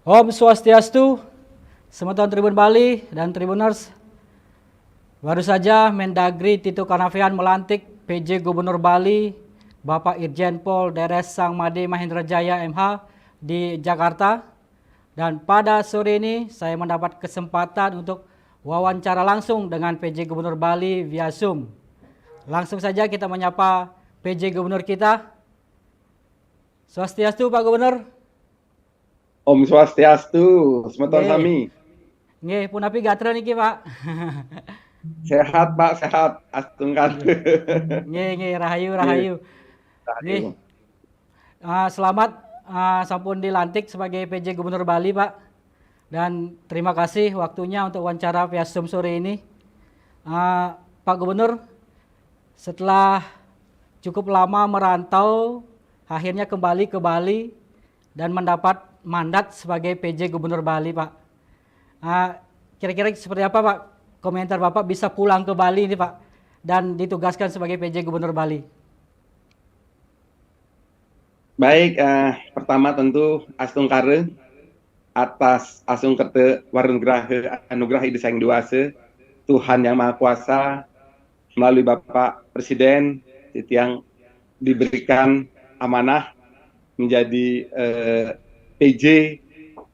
Om Swastiastu, teman-teman Tribun Bali dan Tribuners. Baru saja Mendagri Tito Karnavian melantik PJ Gubernur Bali, Bapak Irjen Pol Deres Sang Made Mahendra Jaya MH di Jakarta. Dan pada sore ini saya mendapat kesempatan untuk wawancara langsung dengan PJ Gubernur Bali via Zoom. Langsung saja kita menyapa PJ Gubernur kita. Swastiastu Pak Gubernur. Om Swastiastu, semeton sami. Nggih, punapi gatra niki, Pak. Sehat, Pak, sehat. Astungkan. Nggih, rahayu. Nggih. Selamat sampun dilantik sebagai PJ Gubernur Bali, Pak. Dan terima kasih waktunya untuk wawancara via Zoom sore ini. Pak Gubernur, setelah cukup lama merantau, akhirnya kembali ke Bali dan mendapat mandat sebagai PJ Gubernur Bali, Pak. Kira-kira seperti apa, Pak, komentar Bapak bisa pulang ke Bali ini, Pak, dan ditugaskan sebagai PJ Gubernur Bali? Baik, pertama tentu astungkare atas asung kete warung grahe anugerah ide sang duase Tuhan Yang Maha Kuasa melalui Bapak Presiden yang diberikan amanah menjadi PJ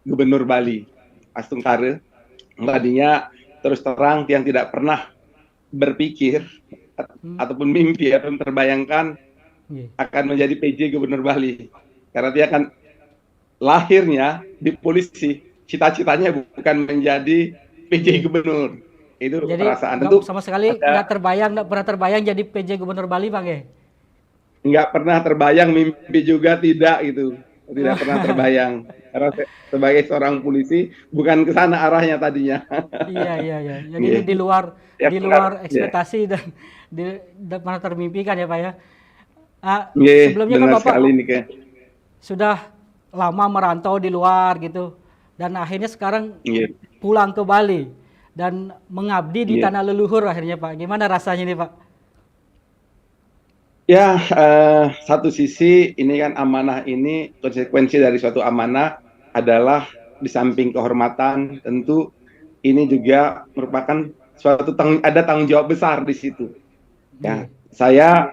Gubernur Bali. Astungkare, tadinya terus terang yang tidak pernah berpikir ataupun mimpi atau terbayangkan akan menjadi PJ Gubernur Bali. Karena dia kan lahirnya di polisi, cita-citanya bukan menjadi PJ Gubernur. Itu jadi, perasaan. Tentu sama sekali nggak pernah terbayang jadi PJ Gubernur Bali, Pak, ya? Nggak pernah terbayang, mimpi juga tidak gitu. Tidak pernah terbayang. Karena sebagai seorang polisi bukan ke sana arahnya tadinya. Iya. Jadi ini di luar ekspektasi dan pernah termimpikan ya, Pak, ya. Sebelumnya kan Bapak sudah lama merantau di luar gitu, dan akhirnya sekarang pulang ke Bali dan mengabdi di tanah leluhur akhirnya, Pak. Gimana rasanya nih, Pak? Ya, satu sisi ini kan amanah ini, konsekuensi dari suatu amanah adalah di samping kehormatan, tentu ini juga merupakan suatu ada tanggung jawab besar di situ. Ya, saya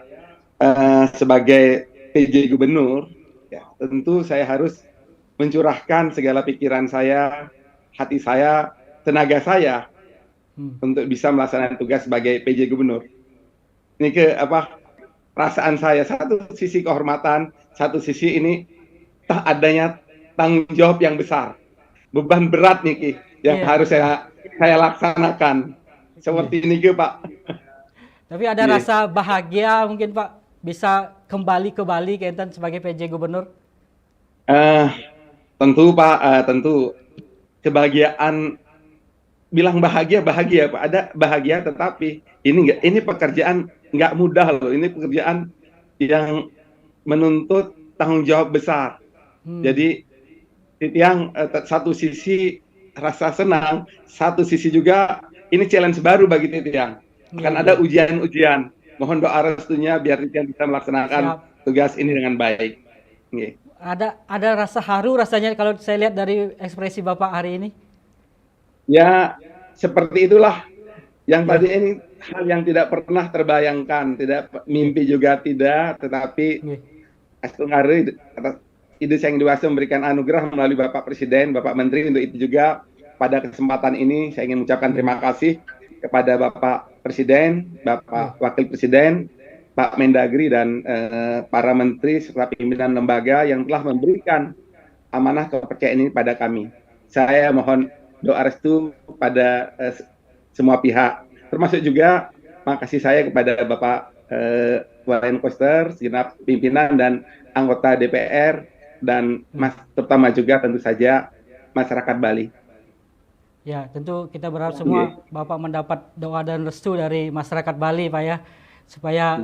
sebagai PJ Gubernur, ya, tentu saya harus mencurahkan segala pikiran saya, hati saya, tenaga saya untuk bisa melaksanakan tugas sebagai PJ Gubernur. Ini perasaan saya, satu sisi kehormatan, satu sisi ini tak adanya tanggung jawab yang besar, beban berat nih yang harus saya laksanakan. Seperti ini Pak. Tapi ada rasa bahagia mungkin, Pak, bisa kembali ke Bali Kenten sebagai PJ Gubernur? Tentu Pak, tentu kebahagiaan, bilang bahagia Pak, ada bahagia, tetapi ini pekerjaan nggak mudah loh, ini pekerjaan yang menuntut tanggung jawab besar. Jadi yang satu sisi rasa senang, satu sisi juga ini challenge baru bagi Titiang. Akan ada ujian-ujian. Mohon doa restunya biar Titiang bisa melaksanakan tugas ini dengan baik. Ada rasa haru rasanya kalau saya lihat dari ekspresi Bapak hari ini. Ya, seperti itulah yang tadi ini hal yang tidak pernah terbayangkan, tidak mimpi juga tidak, tetapi astungkare atas ide yang dewasa memberikan anugerah melalui Bapak Presiden, Bapak Menteri. Untuk itu juga pada kesempatan ini saya ingin mengucapkan terima kasih kepada Bapak Presiden, Bapak Wakil Presiden, Pak Mendagri dan para menteri serta pimpinan lembaga yang telah memberikan amanah kepercayaan ini pada kami. Saya mohon doa restu pada semua pihak, termasuk juga makasih saya kepada Bapak Wayan Koster, segenap pimpinan dan anggota DPR, dan terutama juga tentu saja masyarakat Bali. Ya, tentu kita berharap semua Bapak mendapat doa dan restu dari masyarakat Bali, Pak, ya, supaya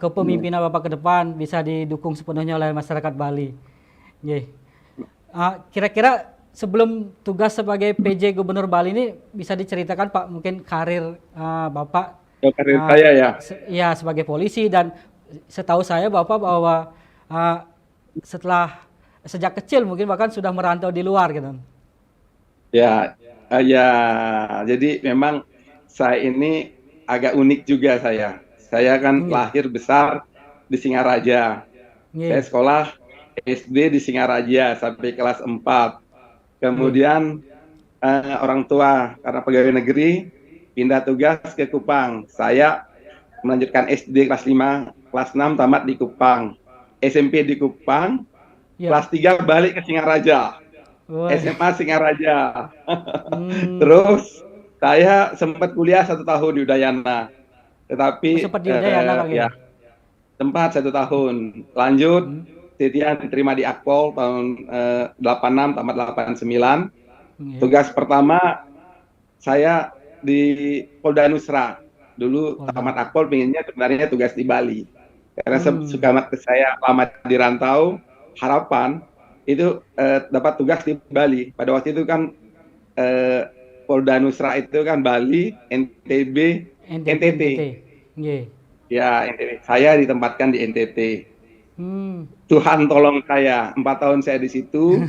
kepemimpinan Bapak ke depan bisa didukung sepenuhnya oleh masyarakat Bali. Kira-kira sebelum tugas sebagai PJ Gubernur Bali ini bisa diceritakan, Pak, mungkin karir Bapak? Karir saya ya? Ya, sebagai polisi, dan setahu saya Bapak bahwa setelah sejak kecil mungkin bahkan sudah merantau di luar gitu. Ya, ya. Jadi memang saya ini agak unik juga saya. Saya kan Nggih. lahir besar di Singaraja. Saya Nggih. sekolah SD di Singaraja sampai kelas 4. Nggih. Kemudian orang tua karena pegawai negeri pindah tugas ke Kupang. Saya melanjutkan SD kelas 5, kelas 6 tamat di Kupang. SMP di Kupang, Ya. kelas 3 balik ke Singaraja. Wah. SMA Singaraja. Hmm. Terus saya sempat kuliah 1 tahun di Udayana. Oh, Tetapi sempat di Udayana Pak ya nggih. tempat 1 tahun. Lanjut Hmm. Titian diterima di Akpol tahun 86 tamat 89. Nggih. Tugas pertama saya di Polda Nusra. Dulu Polda. tamat Akpol pengennya sebenarnya tugas di Bali. Karena Hmm. suka saya lama di rantau, harapan itu dapat tugas di Bali. Pada waktu itu kan eh, Polda Nusra itu kan Bali, NTB, NTT. NTT. Nggih. Ya, NTT. Saya ditempatkan di NTT. Hmm. Tuhan tolong saya, 4 tahun saya di situ,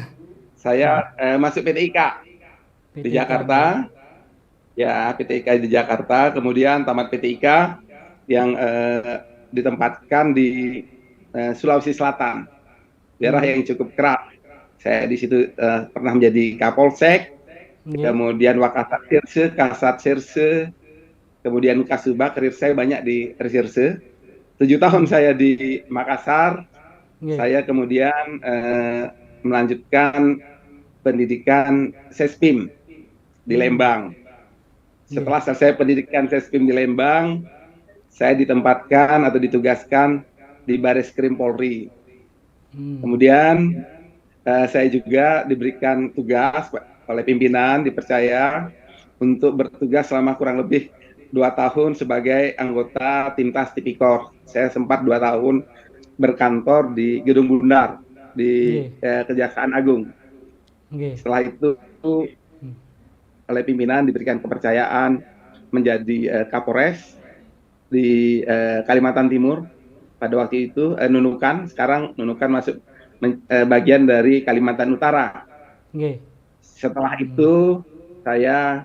saya masuk PTIK di PTK nggih. Jakarta. Ya, PTIK di Jakarta, kemudian tamat PTIK yang ditempatkan di Sulawesi Selatan, daerah yang cukup keras. Saya di situ pernah menjadi Kapolsek, Nggih. kemudian Wakasat Sirse, Kasat Sirse, kemudian Kasubag, karir saya banyak di Sirse. 7 tahun saya di Makassar, Nggih. saya kemudian melanjutkan pendidikan Sespim di Lembang. Setelah selesai pendidikan Sespim di Lembang, saya ditempatkan atau ditugaskan di Bareskrim Polri. Kemudian saya juga diberikan tugas oleh pimpinan, dipercaya untuk bertugas selama kurang lebih 2 tahun sebagai anggota Timtas Tipikor. Saya sempat 2 tahun berkantor di Gedung Bundar di Kejaksaan Agung. Setelah itu oleh pimpinan diberikan kepercayaan menjadi Kapolres di Kalimantan Timur. Pada waktu itu Nunukan, sekarang Nunukan masuk bagian dari Kalimantan Utara. Setelah itu saya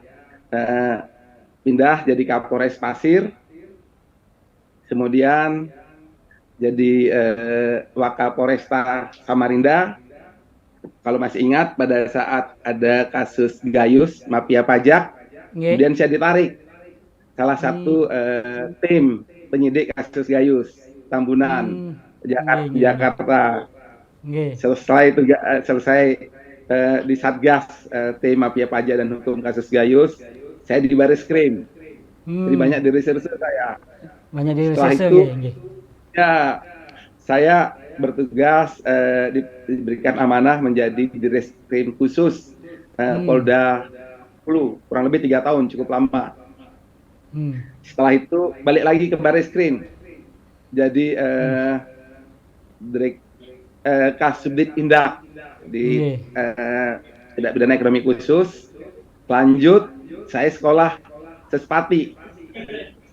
pindah jadi Kapolres Pasir, kemudian jadi Wakapolresta Samarinda. Kalau masih ingat pada saat ada kasus Gayus mafia pajak, kemudian saya ditarik salah satu tim penyidik kasus Gayus Tambunan Jakarta. Selesai di Satgas tim mafia pajak dan hukum kasus Gayus, saya di Bareskrim. Jadi banyak di reserse saya. Banyak di Setelah reserse itu, ya saya bertugas diberikan amanah menjadi Direskrim khusus Polda Hulu, kurang lebih 3 tahun, cukup lama. Setelah itu balik lagi ke Bareskrim, jadi Kasubdit Indak di Tindak Pidana Ekonomi Khusus. Lanjut saya sekolah Sespati,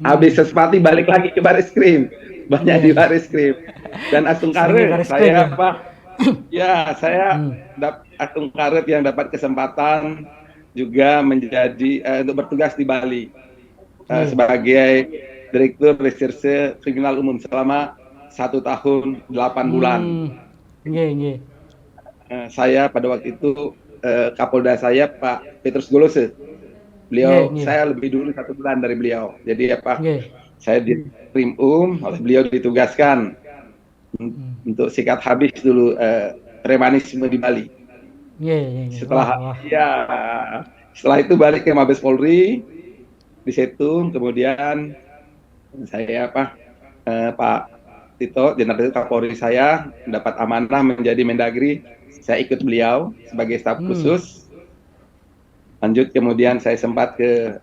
habis Sespati balik lagi ke Bareskrim, banyak di Bareskrim. Dan Astung Karet saya Astung Karet yang dapat kesempatan juga menjadi untuk bertugas di Bali sebagai Direktur Reserse Kriminal Umum selama 1 tahun 8 bulan. Saya pada waktu itu Kapolda saya Pak Petrus Golose. Beliau saya lebih dulu 1 bulan dari beliau. Jadi saya di Krim oleh beliau ditugaskan untuk sikat habis dulu premanisme di Bali. Setelah itu balik ke Mabes Polri di Setung, kemudian saya Pak Tito, Jenderal Kapolri saya mendapat amanah menjadi Mendagri. Saya ikut beliau sebagai staf khusus. Lanjut kemudian saya sempat ke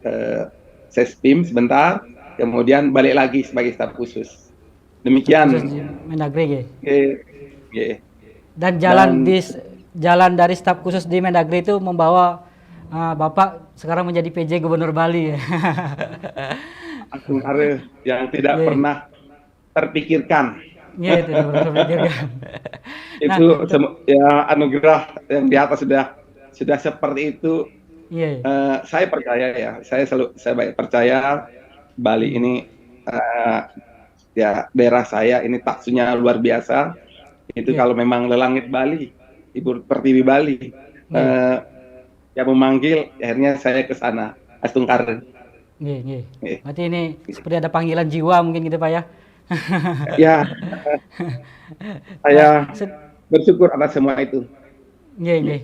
Sespim sebentar, kemudian balik lagi sebagai staf khusus. Demikian. Mendagri. Dan jalan dari staf khusus di Mendagri itu membawa Bapak sekarang menjadi PJ Gubernur Bali. Astung Karet yang tidak pernah terpikirkan. Tidak pernah terpikirkan. Nah, itu ya anugerah yang di atas sudah seperti itu. iya. Saya percaya ya, saya baik percaya Bali Hmm. ini ya daerah saya ini taksunya luar biasa. Itu Iya. kalau memang lelangit Bali, Ibu Pertiwi Bali Iya. yang memanggil, akhirnya saya ke sana, Astungkar. Iya. Iya. Eh, Berarti ini seperti ada panggilan jiwa mungkin gitu Pak ya. Ya, Ah, saya bersyukur atas semua itu. iya, iya.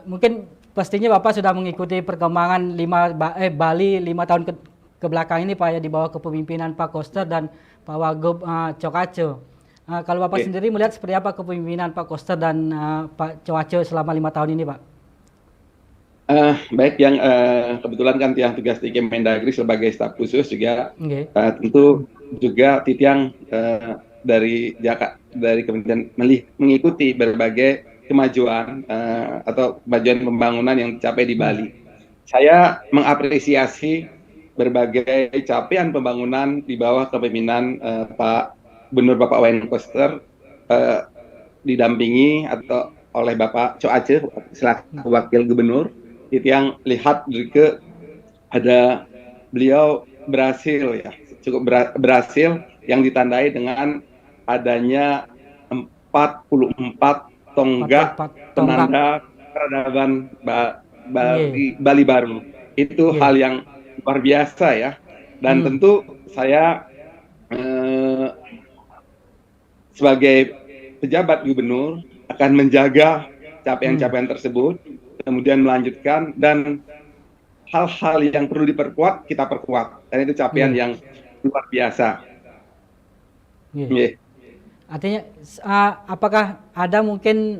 Mungkin pastinya Bapak sudah mengikuti perkembangan Bali 5 tahun ke belakang ini Pak ya di bawah kepemimpinan Pak Koster dan Pak Wagub Cokace. Kalau Bapak Oke. sendiri melihat seperti apa kepemimpinan Pak Koster dan Pak Cokace selama 5 tahun ini Pak? Baik, yang kebetulan kan yang tugas di Kemendagri sebagai staf khusus juga Oke. tentu juga Titiang dari Kementerian mengikuti berbagai kemajuan atau kemajuan pembangunan yang dicapai di Hmm. Bali. Saya mengapresiasi berbagai capaian pembangunan di bawah kepemimpinan Pak Gubernur Bapak Wayan Koster eh, didampingi atau oleh Bapak Co Aceh selaku Wakil Gubernur. Itu yang lihat ke ada beliau berhasil ya, cukup berhasil yang ditandai dengan adanya 44 tonggak 44 tonggak. penanda peradaban Iya. Bali baru. Itu Iya. hal yang luar biasa ya. Dan Hmm. tentu saya eh, sebagai pejabat gubernur akan menjaga Hmm. capaian-capaian tersebut, kemudian melanjutkan dan hal-hal yang perlu diperkuat kita perkuat. Dan itu capaian Iya. yang luar biasa. Iya. Yeah. Artinya, apakah ada mungkin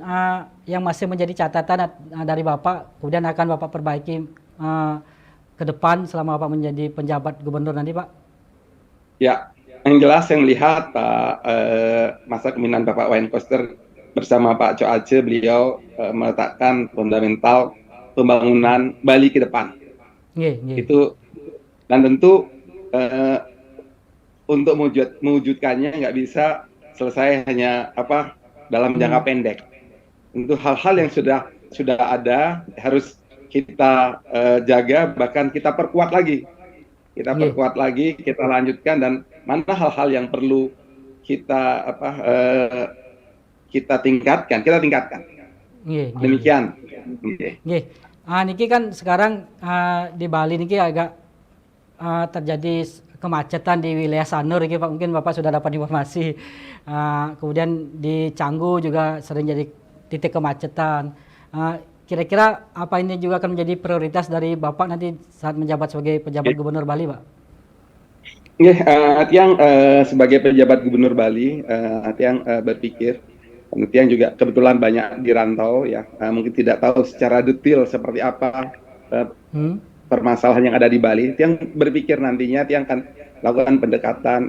yang masih menjadi catatan dari Bapak, kemudian akan Bapak perbaiki ke depan selama Bapak menjadi penjabat gubernur nanti, Pak? Ya, yang jelas saya melihat masa kepemimpinan Bapak Wayan Koster bersama Pak Co Aceh, beliau meletakkan fundamental pembangunan Bali ke depan. Iya, iya. Itu dan tentu untuk mewujudkannya nggak bisa selesai hanya dalam jangka Hmm. pendek. Untuk hal-hal yang sudah ada harus kita jaga, bahkan kita perkuat lagi. Kita Iya. perkuat lagi, kita lanjutkan, dan mana hal-hal yang perlu kita kita tingkatkan. Iya, iya, iya. Demikian. Okay. Nggih. Niki kan sekarang di Bali niki agak terjadi kemacetan di wilayah Sanur iki Pak. Mungkin Bapak sudah dapat informasi. Kemudian di Canggu juga sering jadi titik kemacetan. Kira-kira apa ini juga akan menjadi prioritas dari Bapak nanti saat menjabat sebagai pejabat Gubernur Bali, Pak? Atiang sebagai pejabat Gubernur Bali, Atiang berpikir, Atiang juga kebetulan banyak di rantau ya, mungkin tidak tahu secara detail seperti apa permasalahan yang ada di Bali. Atiang berpikir nantinya Atiang akan lakukan pendekatan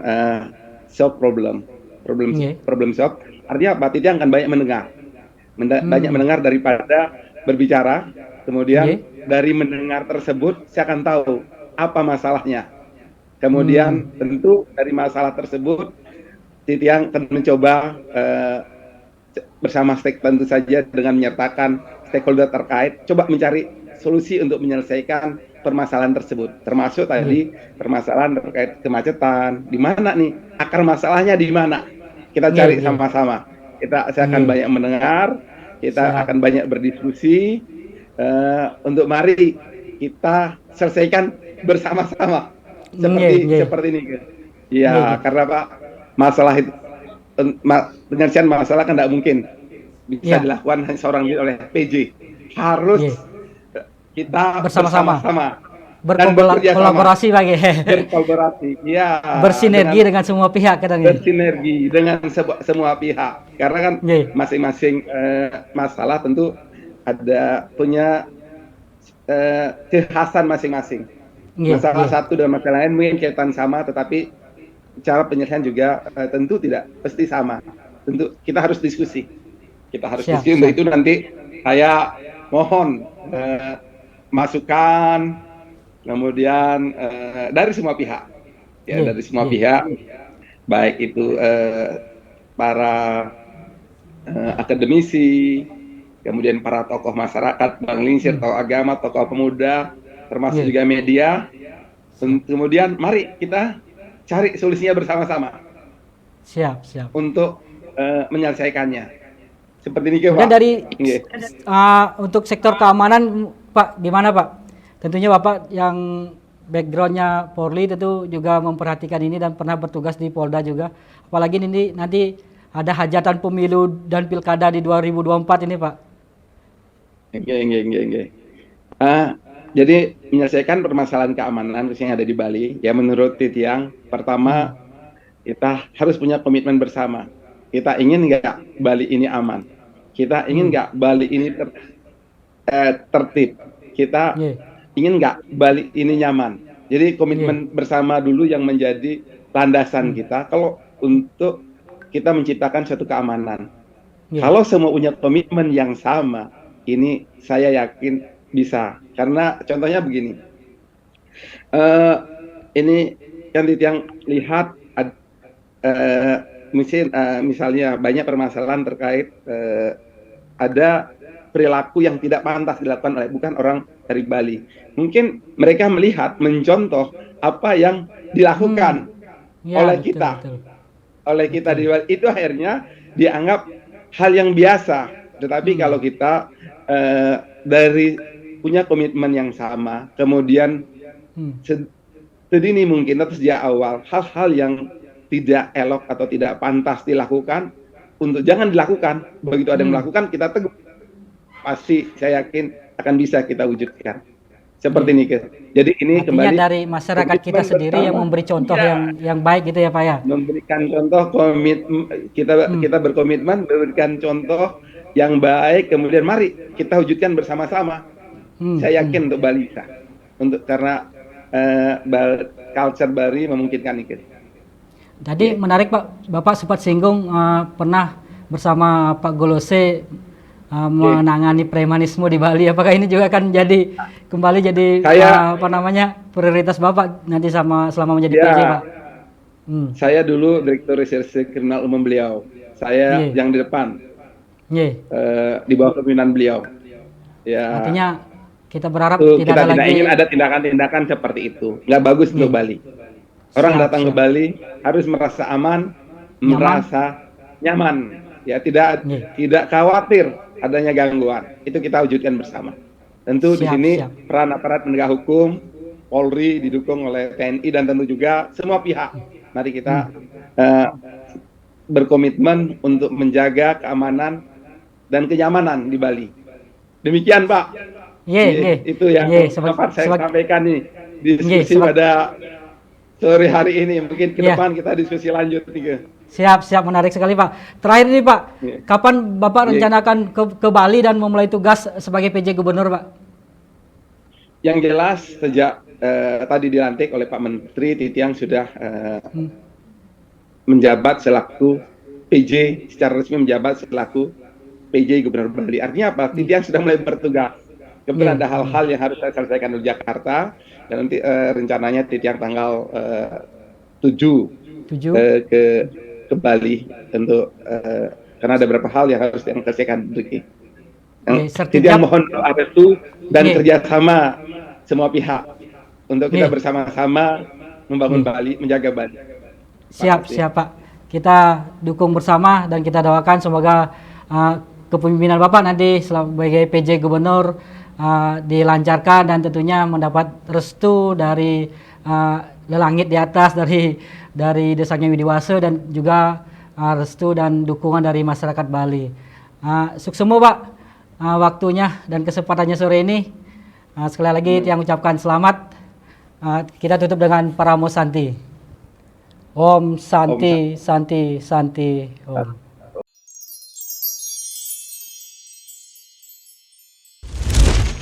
solve problem solve. Artinya apa? Atiang akan banyak mendengar daripada berbicara. Kemudian dari mendengar tersebut saya akan tahu apa masalahnya. Kemudian tentu dari masalah tersebut Titiang akan mencoba bersama tentu saja dengan menyertakan stakeholder terkait, coba mencari solusi untuk menyelesaikan permasalahan tersebut, termasuk tadi permasalahan terkait kemacetan. Di mana nih akar masalahnya, di mana? Kita cari sama-sama. Saya akan banyak mendengar, kita akan banyak berdiskusi untuk mari kita selesaikan bersama-sama. Seperti ini. Ya, karena Pak, masalah itu penyelesaian masalah kan tidak mungkin bisa dilakukan hanya seorang diri oleh PJ. Harus kita bersama-sama dan berkolaborasi Pak. Berkolaborasi. Ya. Bersinergi dengan semua pihak kadang. Bersinergi dengan semua pihak. Karena kan masing-masing masalah tentu punya kekhasan masing-masing. Masalah satu dan masalah lain mungkin kaitan sama, tetapi cara penyelesaian juga tentu tidak pasti sama. Tentu kita harus diskusi. Diskusi. Untuk itu nanti saya mohon masukan, kemudian dari semua pihak, dari semua pihak, baik itu para akademisi, kemudian para tokoh masyarakat, Bang Lingsir, tokoh agama, tokoh pemuda, termasuk juga media. Kemudian mari kita cari solusinya bersama-sama. Siap, siap. Untuk menyelesaikannya. Seperti ini, Pak. Dan dari untuk sektor keamanan, Pak, gimana Pak? Tentunya Bapak yang backgroundnya Polri tentu juga memperhatikan ini dan pernah bertugas di Polda juga. Apalagi ini nanti ada hajatan pemilu dan pilkada di 2024 ini, Pak. Jadi menyelesaikan permasalahan keamanan yang ada di Bali, ya menurut Titiang, pertama kita harus punya komitmen bersama. Kita ingin nggak Bali ini aman? Kita ingin nggak Bali ini tertib? Kita ingin nggak Bali ini nyaman? Jadi komitmen bersama dulu yang menjadi landasan kita kalau untuk kita menciptakan suatu keamanan. Kalau semua punya komitmen yang sama, ini saya yakin bisa. Karena contohnya begini, ini yang lihat misalnya banyak permasalahan terkait ada perilaku yang tidak pantas dilakukan oleh bukan orang dari Bali. Mungkin mereka melihat, mencontoh apa yang dilakukan oleh kita, oleh kita di Bali. Itu akhirnya dianggap hal yang biasa. Tetapi kalau kita dari punya komitmen yang sama, kemudian sedini mungkin atau sejak awal hal-hal yang tidak elok atau tidak pantas dilakukan untuk jangan dilakukan. Begitu ada yang melakukan, kita tegur. Pasti saya yakin akan bisa kita wujudkan. Seperti ini. Jadi ini artinya kembali dari masyarakat kita sendiri yang memberi contoh yang baik gitu ya Pak ya. Memberikan contoh, kita berkomitmen memberikan contoh yang baik, kemudian mari kita wujudkan bersama-sama. Saya yakin untuk Bali bisa. Karena culture Bali memungkinkan itu. Tadi menarik Pak, Bapak sempat singgung pernah bersama Pak Golose menangani premanisme di Bali. Apakah ini juga akan kembali jadi prioritas Bapak nanti selama menjadi PJ Pak? Saya dulu Direktur Reserse Kriminal Umum beliau. Saya yang di depan. Di bawah kepemimpinan beliau. Ya. Artinya kita berharap kita tidak ingin ada tindakan-tindakan seperti itu. Nggak bagus untuk Bali. Orang datang ke Bali harus merasa aman, merasa nyaman, ya tidak khawatir adanya gangguan. Itu kita wujudkan bersama. Tentu di sini peran aparat penegak hukum, Polri didukung oleh TNI dan tentu juga semua pihak. Mari kita berkomitmen untuk menjaga keamanan dan kenyamanan di Bali. Demikian Pak. Itu yang dapat saya sampaikan nih diskusi pada sore hari ini. Mungkin ke depan kita diskusi lanjut nih. Siap, menarik sekali Pak. Terakhir nih Pak, kapan Bapak rencanakan ke Bali dan memulai tugas sebagai PJ Gubernur Pak? Yang jelas sejak tadi dilantik oleh Pak Menteri, Titiang sudah menjabat selaku PJ, secara resmi menjabat selaku PJ Gubernur Bali. Artinya apa? Titiang sudah mulai bertugas. Kemudian ada hal-hal yang harus saya selesaikan di Jakarta, dan nanti rencananya Titiang tanggal 7 ke Bali tentu karena ada beberapa hal yang harus diselesaikan. Titiang mohon doa restu dan kerjasama semua pihak untuk kita bersama-sama membangun Bali, menjaga Bali. Siap Pak. Kita dukung bersama dan kita doakan semoga kepemimpinan Bapak nanti sebagai PJ Gubernur dilancarkan dan tentunya mendapat restu dari langit di atas, dari Desanya Widiwase dan juga restu dan dukungan dari masyarakat Bali. Sukses semua Pak waktunya dan kesempatannya sore ini. Sekali lagi Tiang ucapkan selamat. Kita tutup dengan Paramo Santi. Om Santi, Santi, Santi, Om.